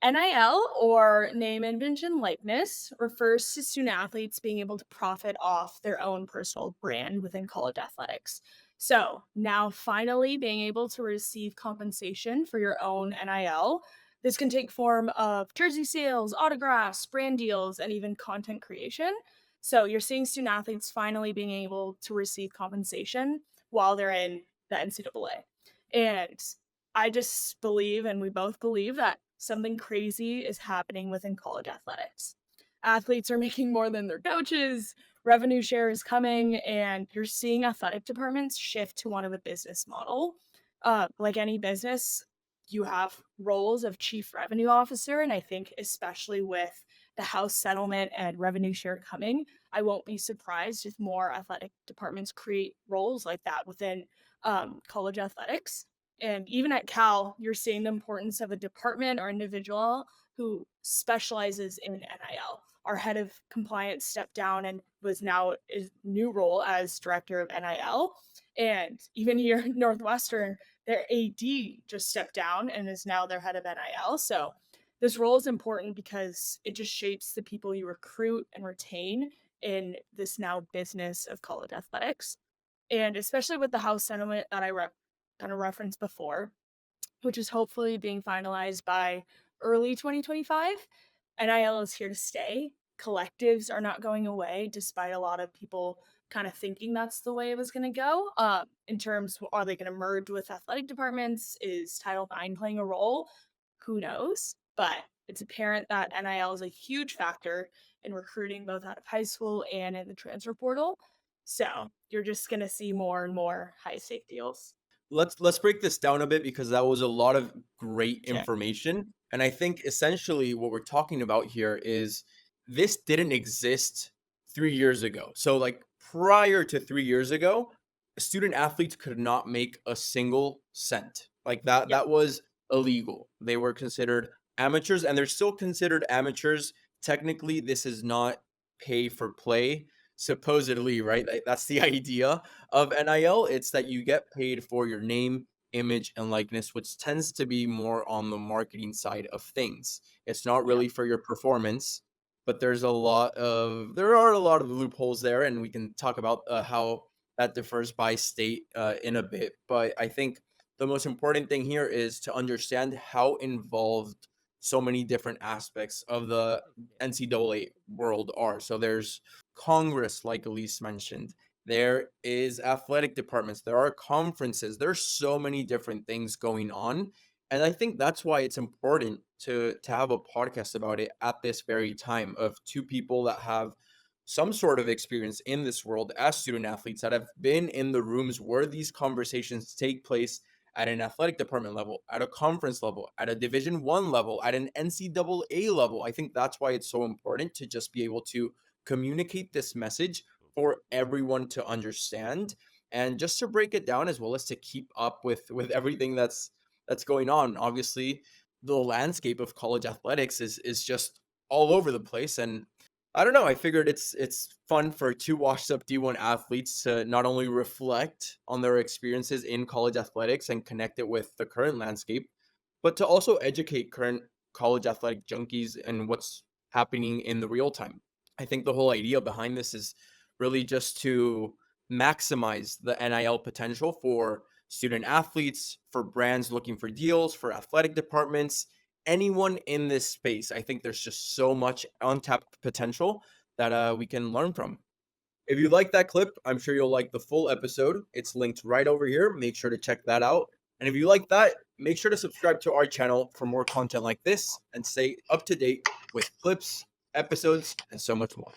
NIL, or name, image, and likeness, refers to student athletes being able to profit off their own personal brand within college athletics. So now finally being able to receive compensation for your own NIL. This can take form of jersey sales, autographs, brand deals, and even content creation. So you're seeing student athletes finally being able to receive compensation while they're in the NCAA. And I just believe, and we both believe, that something crazy is happening within college athletics. Athletes are making more than their coaches, revenue share is coming, and you're seeing athletic departments shift to one of a business model. Like any business, you have roles of chief revenue officer, and I think especially with the house settlement and revenue share coming, I won't be surprised if more athletic departments create roles like that within college athletics. And even at Cal, you're seeing the importance of a department or individual who specializes in NIL. Our head of compliance stepped down and was now his new role as director of NIL. And even here at Northwestern, their AD just stepped down and is now their head of NIL. So this role is important because it just shapes the people you recruit and retain in this now business of college athletics. And especially with the House settlement that I kind of referenced before, which is hopefully being finalized by early 2025. NIL is here to stay. Collectives are not going away, despite a lot of people kind of thinking that's the way it was going to go. In terms, are they going to merge with athletic departments? Is Title IX playing a role? Who knows? But it's apparent that NIL is a huge factor in recruiting both out of high school and in the transfer portal. So you're just going to see more and more high stake deals. Let's break this down a bit because that was a lot of great Okay. information. And I think essentially what we're talking about here is this didn't exist 3 years ago. So like prior to 3 years ago, student athletes could not make a single cent. Like that Yep. that was illegal. They were considered amateurs and they're still considered amateurs. Technically, this is not pay for play, supposedly, right? That's the idea of NIL. It's that you get paid for your name, image, and likeness, which tends to be more on the marketing side of things. It's not Yep. really for your performance, but there are a lot of loopholes there, and we can talk about how that differs by state in a bit. But I think the most important thing here is to understand how involved so many different aspects of the NCAA world are. So there's Congress, like Elise mentioned. There is athletic departments. There are conferences. There's so many different things going on. And I think that's why it's important to have a podcast about it at this very time of two people that have some sort of experience in this world as student athletes that have been in the rooms where these conversations take place at an athletic department level, at a conference level, at a Division 1 level, at an NCAA level. I think that's why it's so important to just be able to communicate this message for everyone to understand, and just to break it down as well as to keep up with everything that's going on. Obviously, the landscape of college athletics is just all over the place, and I don't know. I figured it's fun for two washed up D1 athletes to not only reflect on their experiences in college athletics and connect it with the current landscape, but to also educate current college athletic junkies and what's happening in the real time. I think the whole idea behind this is really just to maximize the NIL potential for student athletes, for brands looking for deals, for athletic departments, anyone in this space. I think there's just so much untapped potential that we can learn from. If you like that clip, I'm sure you'll like the full episode. It's linked right over here. Make sure to check that out. And if you like that, make sure to subscribe to our channel for more content like this and stay up to date with clips, episodes, and so much more.